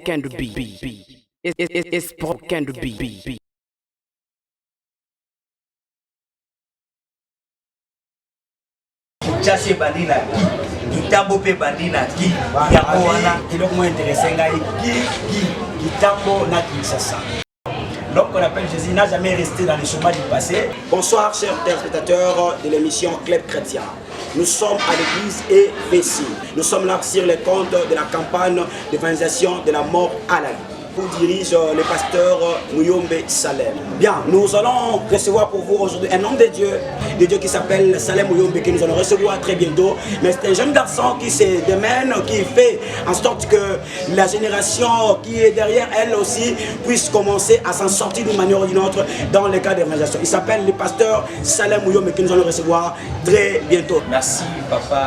broken to be. It's broken to be. Chasser bandina qui tambo pe bandina qui yango wana eloko mo intéressé ngai qui tambo na Kinshasa. L'homme qu'on appelle Jésus n'a jamais resté dans les chemins du passé. Bonsoir chers téléspectateurs de l'émission Club Chrétien. Nous sommes à l'église EVC. Nous sommes là sur les comptes de la campagne d'évangélisation de la mort à la vie. Vous dirige le pasteur Muyombe Salem. Bien, nous allons recevoir pour vous aujourd'hui un homme de Dieu qui s'appelle Salem Muyombe, que nous allons recevoir très bientôt. Mais c'est un jeune garçon qui se démène, qui fait en sorte que la génération qui est derrière elle aussi puisse commencer à s'en sortir d'une manière ou d'une autre dans le cadre d'évangélisation. Il s'appelle le pasteur Salem Muyombe, que nous allons recevoir très bientôt. Merci papa.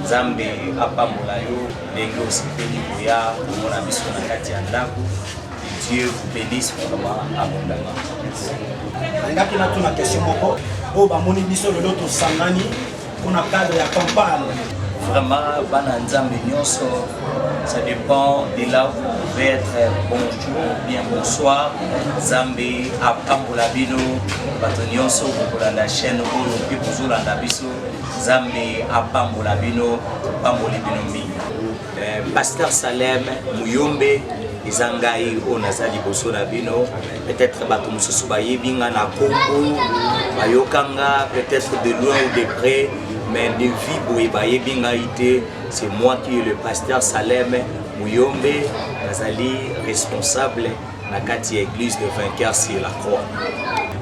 Zambe apambola yo ndenge osepeli koya komona biso na kati ya ndako. Dieu vous bénisse vraiment abondamment. Ngaki na tuna question moko o ba moni biso lelo to sangani kuna cadre ya campagne. Vraiment bana nzambe nyonso, ça dépend de là où vous pouvez être. Bonjour, bien bonsoir. Zambe apambola bino bato nyonso kokolanda chaîne oyo mpe kozolanda biso. Zambe apambola bino pamboli bino mingi. Pasteur Salem Muyombe ezangai o nazali boso na bino. Peut-être bato mosusu bayebinga na Congo bayokanga peut-être de loin ou de près, mais de vie boye bayebinga ite. C'est moi qui est le pasteur Salem Muyombe, nazali responsable na kati église de vainqueurs sur la croix.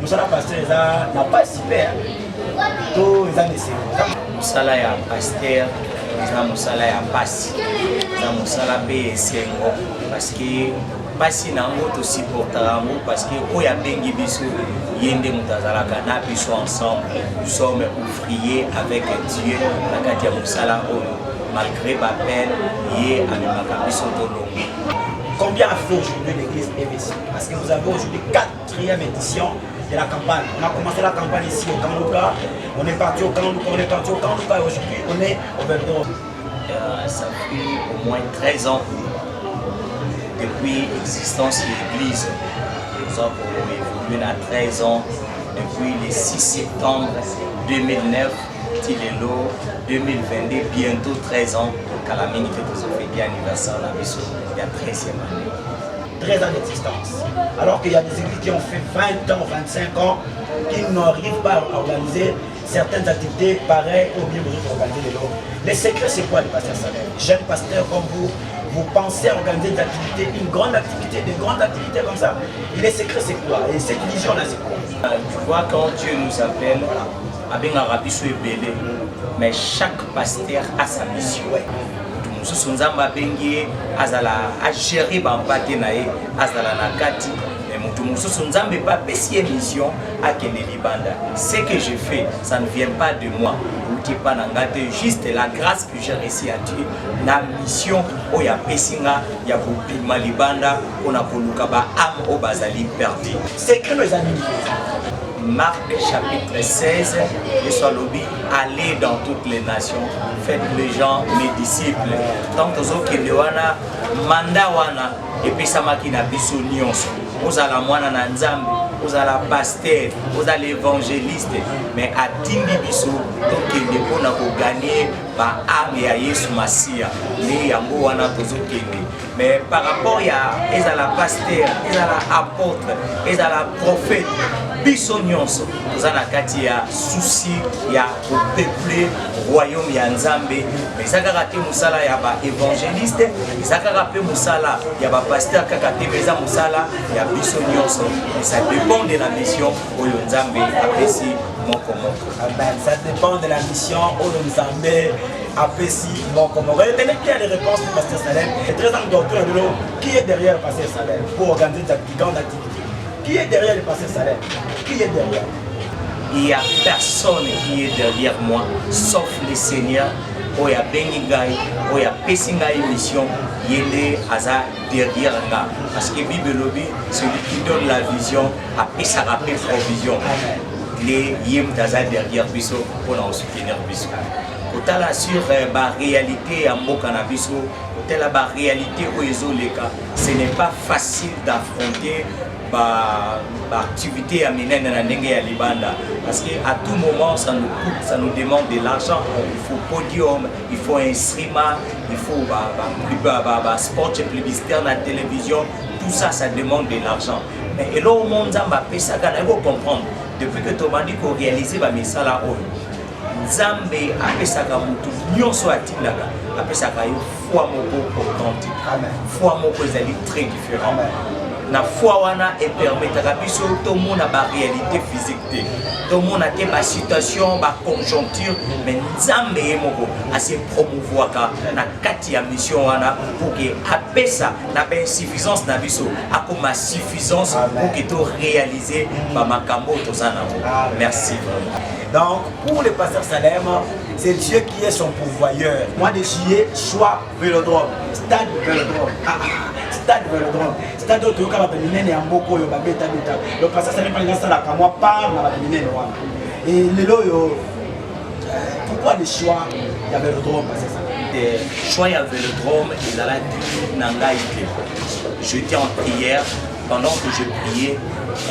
Nous allons pasteur ça n'a pas super. Tout les années musala ya pasteur eza musala ya pasi eza musala pe esengo parce que pasi nango tosupportaka yango parce que oyo abengi biso ye nde moto azalaka na biso ensemble. Nous sommes ouvriers avec Dieu na kati ya musala oyo malgré bapeine ye amemaka biso tolongo. Combien a fait aujourd'hui l'église EVC? Parce que vous avez aujourd'hui 4e édition de la campagne. On a commencé la campagne ici au Kanouka, on est parti au Kanouka, et aujourd'hui on est au Verdon. Ça fait au moins 13 ans depuis l'existence de l'église. Nous avons évolué à 13 ans depuis le 6 septembre 2009, Tilelo 2022, bientôt 13 ans. Calamine fait tous les anniversaire la mission, il y a 13e année. 13 ans d'existence. Alors qu'il y a des églises qui ont fait 20 ans, 25 ans, qui n'arrivent pas à organiser certaines activités pareilles au bien besoin d'organiser les lots. Les secrets, c'est quoi le pasteur Salem? Jeune pasteur comme vous pensez organiser des activités, une grande activité, des grandes activités comme ça. Et les secrets, c'est quoi? Et cette vision-là, c'est quoi? Tu vois, quand Dieu nous appelle, mais chaque pasteur a sa mission. Mosusu nzamba bengi azala a gérer bampate na ye azala na kati mais mutu mosusu nzambe pas pesi mission à kende libanda. Ce que je fais, ça ne vient pas de moi. Pas n'angate juste la grâce que j'ai reçue à Dieu. La mission oya pesinga ya kopima libanda on a koluka ba âme au bazali perdu. C'est que nos amis. Marc chapitre 16, et soit lobby, allez dans toutes les nations, faites les gens mes disciples. Tant que vous wana manda wana et puis ça m'a qui n'a biso nyonso. Vous allez mwana na nzambe, vous allez pasteur, vous allez évangéliste, mais à tindi biso donc il est bon à gagner par âme et à Yesu Masia. Les yango wana tozo kende. Mais par rapport à ezala pasteur, ezala apôtre, ezala prophète. Biso nyonso tozana kati ya souci ya peupler royaume ya Nzambe mais ezakaka te musala ya ba évangéliste ezakaka pe musala ya ba pasteur kaka te meza musala ya biso nyonso et ça dépend de la mission oyo Nzambe apesi moko moko. Ça dépend de la mission oyo Nzambe apesi moko moko. Retenez bien les réponses du pasteur Salem. Et très en docteur de l'eau, qui est derrière le pasteur Salem pour organiser cette grande activité? Qui est derrière le pasteur Salem? Qui est derrière? Il n'y a personne qui est derrière moi, sauf le Seigneur. Oya Bengigai, Oya Pessinga émission, Yende Aza derrière là. Parce que Bible lobby, celui qui donne la vision, a Pessarapé provision. Les Yem Taza derrière Bisso pour nous soutenir Bisso. kotala sur la réalité à Mbokanabiso, kotala la réalité au Ezoleka, ce n'est pas facile d'affronter l'activité à Minen et à Libanda parce qu'à tout moment ça nous coûte, ça nous demande de l'argent. Il faut podium, il faut un streamer, il faut spot publicitaire dans la télévision, tout ça, ça demande de l'argent. Mais là au monde, il faut comprendre, depuis que tu m'as dit qu'on réalisait mes salaires, Nzambe apesaka mutu nyonso atindaka apesaka yo foi moko authentique. Foi moko ezali très différent. Na foi wana et permettra biso to mona ba réalité physique te. To mona te ba situation ba conjoncture mais Nzambe ye moko a se promouvoir na kati ya mission wana pour que apesa na ba insuffisance na biso akoma suffisance pour que to réaliser ba makambo to sana. Merci vraiment. Donc, pour le pasteur Salem, c'est Dieu qui est son pourvoyeur. Mois de juillet, choix Vélodrome, stade Vélodrome. Stade Vélodrome. Stade où tu as un Mboko, le pasteur Salem, moi, parle et le loyo. Pourquoi le choix de Vélodrome? Le choix de Vélodrome, il a la j'étais en prière. Pendant que je priais,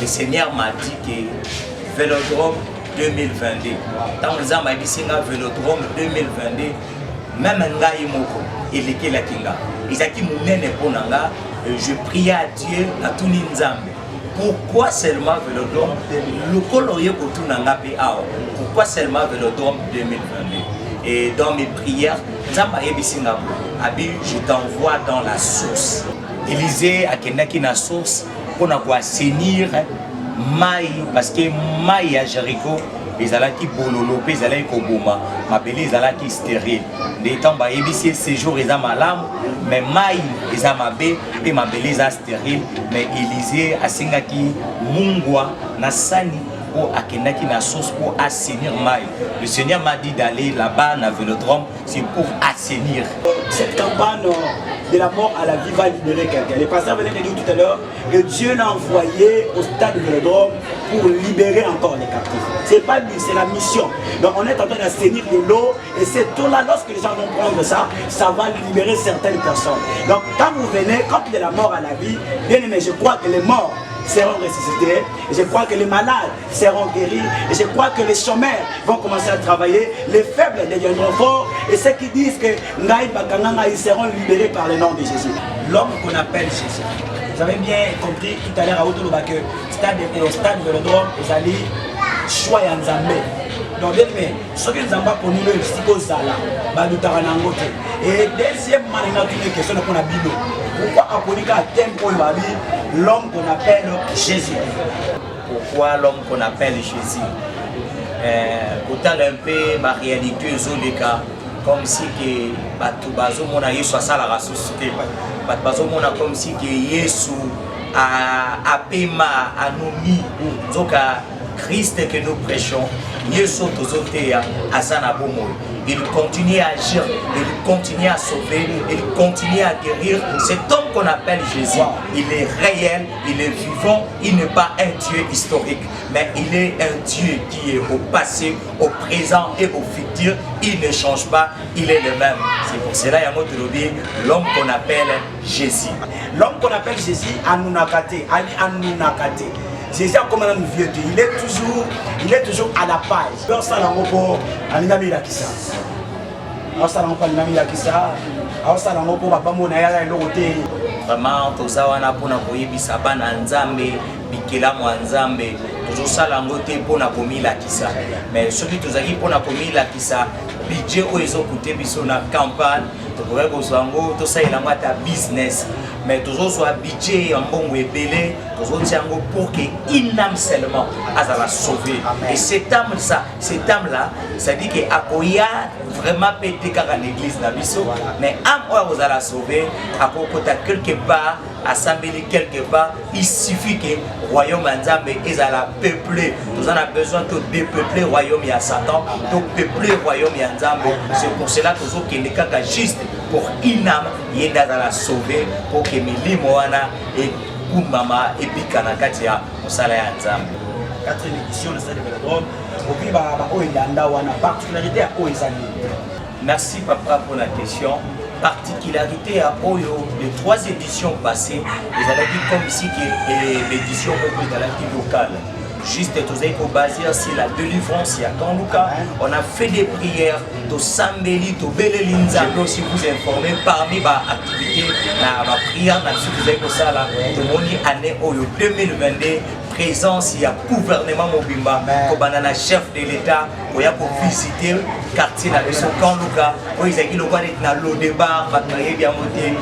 le Seigneur m'a dit que Vélodrome 2022. Tant que m'a dit que Vélodrome 2022, même Ngai Moko, il est la Kinga. Isaki Mounene Ponanga, je priais à Dieu, à tout Nzambe. Pourquoi seulement Vélodrome? Le coloyer pour tout Nanga Péao. Pourquoi seulement Vélodrome 2022? Et dans mes prières, je t'envoie dans la source. Élisée a Kenaki na source pour assainir Maï, parce que Maï à Jéricho, les alaki bololo, les alaki koboma, ma belle les alaki stérile. Les temps ba ébissé séjour ils a malam, mais Maï ils a mabé, et ma belle les a stérile, mais Élisée a singaki mungwa nasani pour akenaki na source pour assainir Maï. Le Seigneur m'a dit d'aller là-bas à Vélodrome, c'est pour assainir. Cette campagne de la mort à la vie va libérer quelqu'un. Les pasteurs venaient de dire tout à l'heure que Dieu l'a envoyé au stade de Vélodrome pour libérer encore les captifs. C'est pas lui, c'est la mission. Donc on est en train d'assainir de l'eau et c'est tout là, lorsque les gens vont prendre ça, ça va libérer certaines personnes. Donc quand vous venez, quand de la mort à la vie, bien aimé, je crois que les morts seront ressuscités, et je crois que les malades seront guéris, et je crois que les chômeurs vont commencer à travailler, les faibles deviendront forts, et ceux qui disent que Ngaï Bakanganga, ils seront libérés par le nom de Jésus. L'homme qu'on appelle Jésus. Vous avez bien compris tout à l'heure à Otoloba que stade Vélodrome, ils allaient choix en Nzambe. Donc, mais ce que nous avons connu, c'est que ça là, et deuxièmement, il y a une question qu'on a bilo. Pourquoi Aponika a tempo l'homme qu'on appelle Jésus? Pourquoi l'homme qu'on appelle Jésus? Pourtant un peu ma réalité Zoleka, comme si que Batubazo mon aïe soit ça la ressuscité. Batubazo mon a comme si que Yesu a pema a nous mis donc à Christ que nous prêchons. Yesu tozotea asana bomo. Il continue à agir, il continue à sauver, il continue à guérir. Cet homme qu'on appelle Jésus, il est réel, il est vivant, il n'est pas un Dieu historique, mais il est un Dieu qui est au passé, au présent et au futur. Il ne change pas, il est le même. C'est pour cela qu'il y a un autre lobby, l'homme qu'on appelle Jésus. L'homme qu'on appelle Jésus, Anunakate, Anunakate. Jésus a comme un vieux Dieu, il est toujours à la page. On s'en rend compte, Alinami Lakissa. On s'en rend compte, Alinami Lakissa. On s'en rend compte, Papa Monaya et l'auté. Vraiment, tout ça, on a pour nous bisaba na Nzambe, bikela mo Nzambe. Toujours ça, l'angoté pour nous commis Lakissa. Mais celui qui nous a dit pour nous commis Lakissa, budget où ils ont coûté biso na campagne. Tu pourrais que tout ça il a ta business, mais toujours soit budget en bon ou belé, toujours tiango pour que une âme seulement à la sauver. Et cette âme là, ça dit que akoya vraiment pété car à l'église nabiso, mais âme où vous allez la sauver, à quelque part, à s'amélior quelque part, il suffit que le royaume Nzambe est à la peupler. Nous en avons besoin de dépeupler le royaume à Satan, de peupler le royaume à Nzambe. C'est pour cela que nous avons juste pour une âme, il est à la sauver, pour que Mili Moana et Koumama et Bikana Katia, au salaire Nzambe. Quatrième édition de Stade de Vélodrome, au Piba, il y a une particularité à Oizani. Merci papa pour la question. Particularité à Oyo, les 3 éditions passées, ils avaient dit comme ici que l'édition locale. Juste tout basé sur la délivrance. Quand Lucas, on a fait des prières, de Sambeli, de Belelinza. Je peux aussi vous informer parmi les activités, la prière, vous avez ça là, de mon année 2022. Présence, il y a gouvernement Mobimba, comme chef de l'État, pour visiter le quartier de Camp Lucas, où ils ont le débat,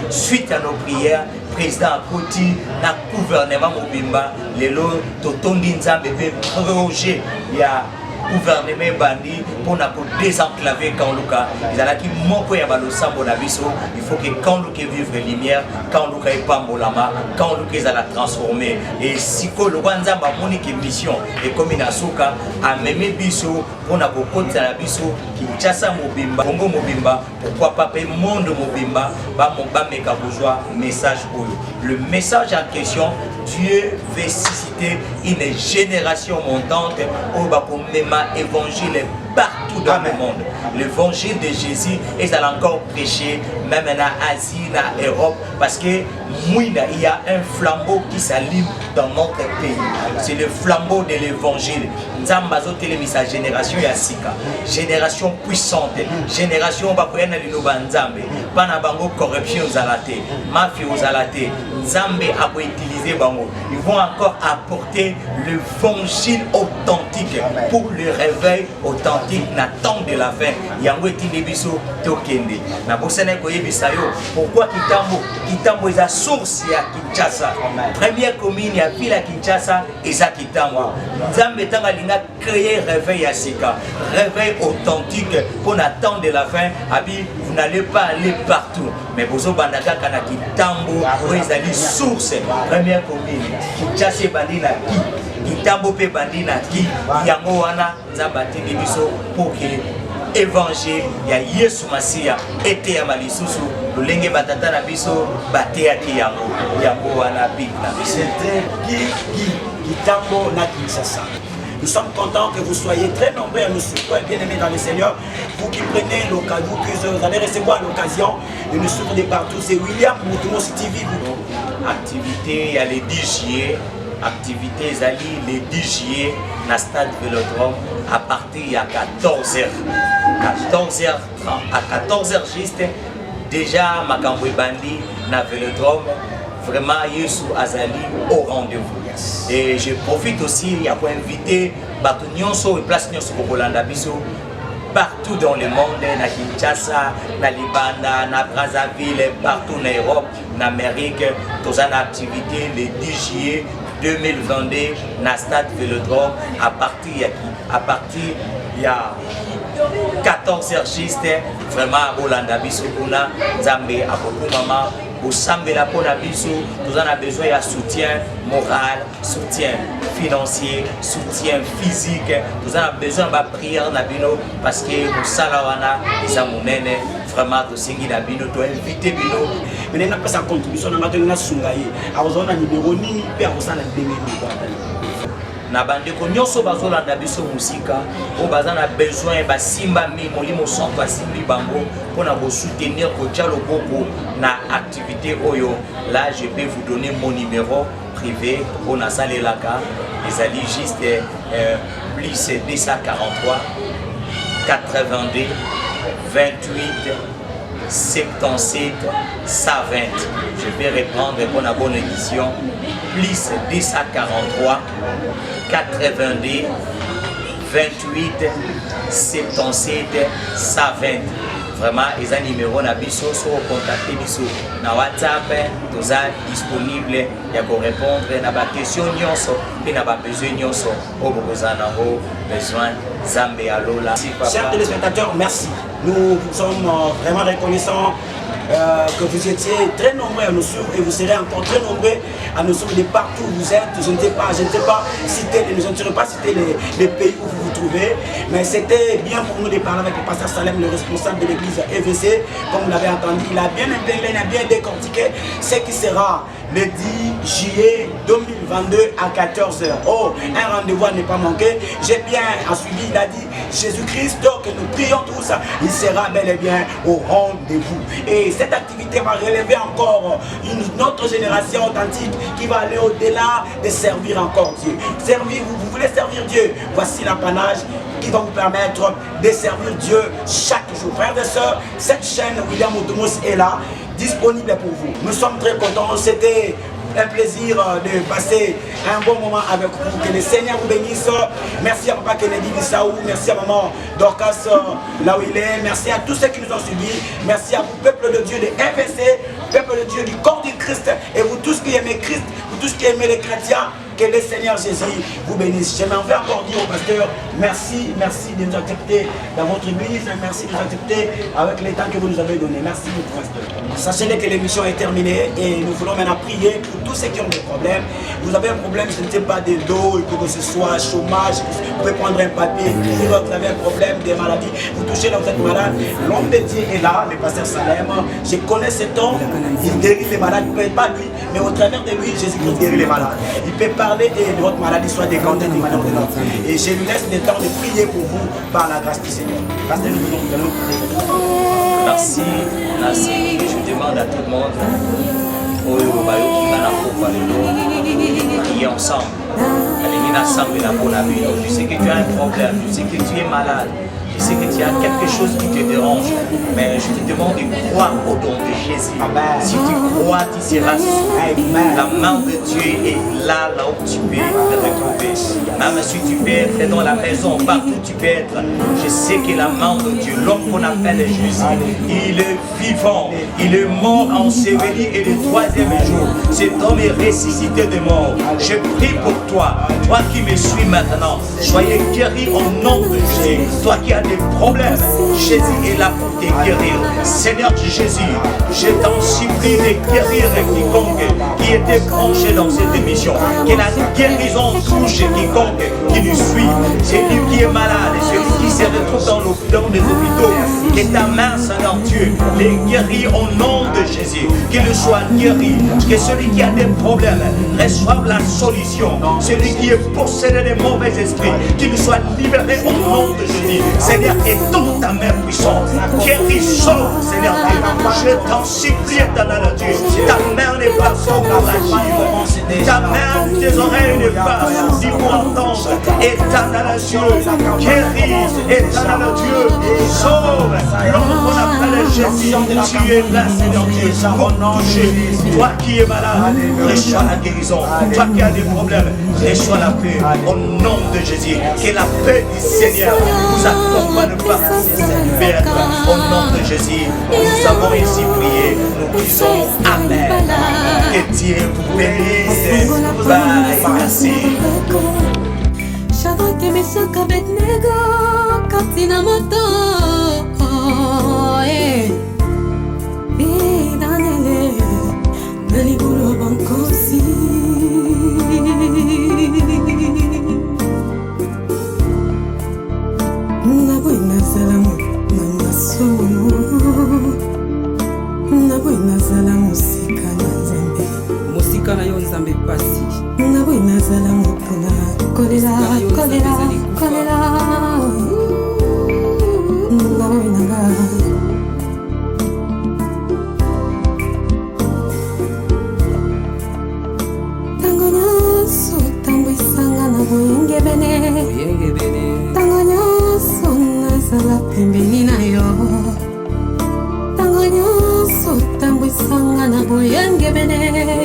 suite à nos prières. Président à côté, le gouvernement Mobimba, les lots Totondi Nzambe, projet, il y a gouvernement bandi pour désenclaver Camp Lucas. Ils ont dit que il faut que Camp Lucas vive la lumière, Camp Lucas n'est pas molama, Camp Lucas la transformer. Et si le Nzamba a une mission, et comme il a souka, a même biso pour na kokoti na biso Kinshasa Mobimba, Congo Mobimba, pourquoi pas le monde Mobimba, ba meka bourgeois message pour eux. Le message en question, Dieu veut susciter une génération montante où va même évangile partout dans le monde. L'évangile de Jésus est encore prêché même en Asie, en Europe, parce que il y a un flambeau qui s'allume dans notre pays. C'est le flambeau de l'évangile. Nzambazo télémisa génération Yassika, génération puissante, génération bakoyana liloba Nzambe, pana bango corruption zalate, mafia zalate, Nzambe a utilisé bango. Ils vont encore apporter l'évangile authentique pour le réveil authentique na temps de la fin. Yango etindi biso tokende. Na bosene koyebisa yo pourquoi Kitambo est la source ya Kinshasa. Première commune ya ville à Kinshasa eza Kitambo. Nzambe tanga linga créer réveil à Sika, réveil authentique pour la temps de la fin. Abi, vous n'allez pas aller partout, mais bozo bandaka kana Kitambo ezali source. Première commune Kinshasa bandi na ki Kitambo pe bandi na ki yango wana nzamba tindi biso pour que évangile ya Yesu Masia ete ya malisusu lolenge batata na biso bateaki yango wana bigna. C'était Kitambo na Kinshasa. Nous sommes contents que vous soyez très nombreux à nous suivre, bien-aimés dans le Seigneur. Vous qui prenez l'occasion, vous allez recevoir l'occasion de nous suivre de partout. C'est William Moutoumou TV. Activité, il y a les 10 juillet. Activité Zali, les 10 juillet, na stade Vélodrome, à partir de 14h. 14h30, à 14h juste, déjà, Makambo Bandi, na Vélodrome, vraiment, Yesu Azali au rendez-vous. Et je profite aussi, il y a pour inviter Bato Nyonso et Place Nyonso pour Kolanda Biso, partout dans le monde, na Kinshasa, na Libanda, na Brazzaville, partout en Europe, en Amérique, tous en activité le 10 juillet 2022, na stade Vélodrome, à partir il y a 14h juste, vraiment Olanda Biso Kuna, Zambé, Apoko Mama, au Sambela Pona Biso, nous en avons besoin de soutien moral, soutien financier, soutien physique, nous en avons besoin de prière Nabino parce que nous salawana et Zamounene, vraiment de Singi Nabino, de inviter Bino. Mais nous avons pas sa contribution, nous avons Sungaye, nous avons un numéro ni père au sein de na bandeko nyonso bazolanda biso musika o bazana besoin basimba mi molimo santo asimbi bango pona ko soutenir ko tchalo boko na activité oyo. Là je peux vous donner mon numéro privé on a salelaka les alliés juste plus 243 82 28 77 120. Je vais reprendre pour la bonne édition. Plus 243 82 28 77 120. Vraiment, les numéros na biso so contacter biso na WhatsApp, tous disponible ya ko répondre na ba question nyonso et na ba besoin nyonso au besoin Zambé alola. Chers téléspectateurs, merci. Nous sommes vraiment reconnaissants que vous étiez très nombreux à nous suivre et vous serez encore très nombreux à nous suivre de partout où vous êtes. Je ne sais pas citer les pays où vous vous trouvez, mais c'était bien pour nous de parler avec le pasteur Salem, le responsable de l'église EVC. Comme vous l'avez entendu, il a bien intégré, il a bien décortiqué ce qui sera le 10 juillet 2022 à 14h. Oh, un rendez-vous à ne pas manquer. J'ai bien suivi, il a dit Jésus-Christ, que nous prions tous, il sera bel et bien au rendez-vous. Et cette activité va relever encore une autre génération authentique qui va aller au-delà de servir encore Dieu. Servir, vous voulez servir Dieu, voici l'apanage qui va vous permettre de servir Dieu chaque jour. Frères et sœurs, cette chaîne William Oudoumous est là, disponible pour vous. Nous sommes très contents, c'était un plaisir de passer un bon moment avec vous. Que le Seigneur vous bénisse. Merci à Papa Kennedy Bissaou, merci à Maman Dorcas là où il est, merci à tous ceux qui nous ont suivis, merci à vous, peuple de Dieu de FSC, peuple de Dieu du corps du Christ, et vous tous qui aimez Christ, vous tous qui aimez les chrétiens. Que le Seigneur Jésus vous bénisse. Je m'en vais encore dire au pasteur, merci de nous accepter dans votre église, merci de nous accepter avec les temps que vous nous avez donné. Merci beaucoup, pasteur. Sachez que l'émission est terminée et nous voulons maintenant prier pour tous ceux qui ont des problèmes. Vous avez un problème, ce n'est pas des dos, il faut que ce soit chômage, vous pouvez prendre un papier, écrire, vous avez un problème, des maladies, vous touchez là, vous êtes malade. L'homme de Dieu est là, le pasteur Salem. Je connais cet homme, il guérit les malades, peut-être pas lui, mais au travers de lui, Jésus-Christ guérit les malades. Il peut parler et de votre maladie soit décantée d'une manière ou d'une autre. Et je lui laisse le temps de prier pour vous par la grâce du Seigneur. Pasteur, nous allons prier. Merci. Je demande à tout le monde prier ensemble. Je sais que tu as un problème, je sais que tu es malade. Je sais que tu as quelque chose qui te dérange, mais je te demande de croire au don de Jésus. Amen. Si tu crois, tu seras sauvé. La main de Dieu est là où tu peux te retrouver. Même si tu peux être dans la maison, partout tu peux être. Je sais que la main de Dieu, l'homme qu'on appelle Jésus, il est vivant, il est mort, enseveli et le troisième jour, cet homme est ressuscité de mort. Je prie pour toi, toi qui me suis maintenant, soyez guéri au nom de Jésus. Toi qui as des problèmes, Jésus est là pour te guérir. Seigneur Jésus, je t'en supplie de guérir quiconque qui était branché dans cette émission. Que la guérison touche quiconque qui nous suit. Celui qui est malade, celui qui se retrouve dans les hôpitaux. Que ta main, Seigneur Dieu, les guérit au nom de Jésus. Qu'il soit guéri. Que celui qui a des problèmes reçoive la solution. Celui qui est possédé des mauvais esprits, qu'il soit libéré au nom de Jésus. Seigneur, étends ta main puissante. Guérissons, Seigneur Dieu. Je t'en supplie, éternel Dieu. Ta main n'est pas pour agir. Ta main, tes oreilles n'est pas si pour entendre. Éternel Dieu, guéris, éternel Dieu, sauve. L'homme qu'on appelle Jésus, tu es là, Seigneur Dieu. Touché. Toi qui es malade, reçois la guérison. Toi qui as des problèmes, reçois la paix. Au nom de Jésus, que la paix du Seigneur vous accompagne par cette au nom de Jésus. Nous avons ici prié, nous disons Amen. Que Dieu vous bénisse. Bye. Merci. Shadrach, Meshach, Abednego, Katina Moto, Danele, Naliburo Bankosi. Nabuina salamu, Nangaso. Nabuina salamu, Musika na Nzambe. Musika na yo Nzambe pasi. Nabuina salamu, Puna. Kolera. Tango nyoso, tango isanga na boyenge bene. Tango nyoso, nazala pembeni na yo. Tango nyoso, tango isanga na boyenge bene.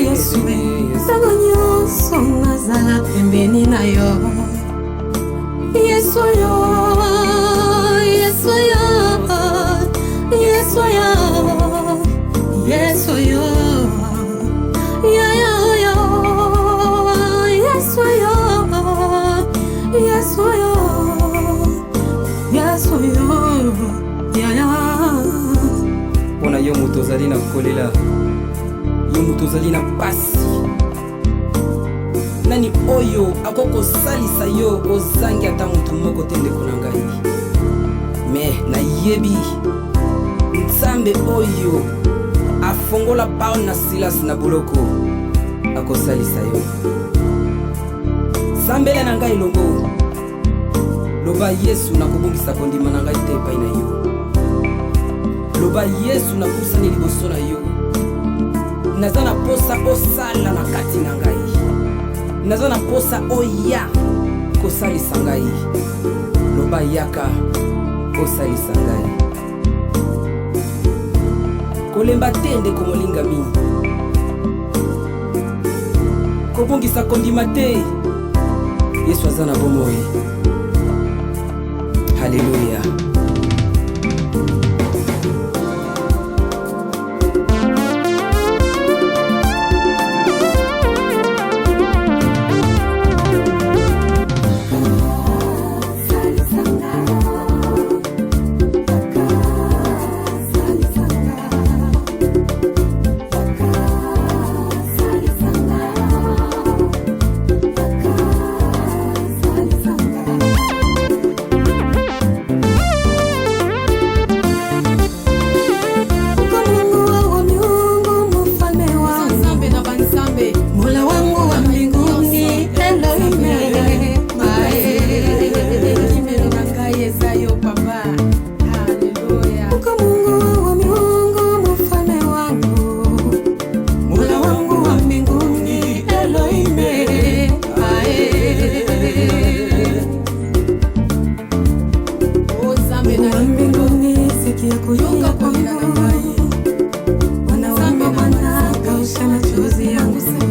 Yesu, tango nyoso, nazala pembeni na yo. Yesu yo, Yesu yo, Yesu yo, Yesu yo, yo, Yesu yo, Yesu yo, Yesu yo, ya. Pona yo moto ozali na kolela, yo moto ozali na pasi. Nani oyo akoko salisa yo ozangi ata mutu moko te ndeko na ngai. Me na yebi Nzambe oyo afongola Paul na Silas na boloko akosalisa yo. Sambela na ngai longo loba Yesu nakobongisa kondima na ngai te epai na yo. Loba Yesu nakusani liboso na yo. Naza na posa osala na kati na ngai. Naza na posa oya kosalisa ngai. Loba yaka osalisa ngai. Kolemba te ndeko molingami, kobongisa kondima te. Yesu aza na bomoi. Haleluya. Wanaume wanakausha machozi yangu.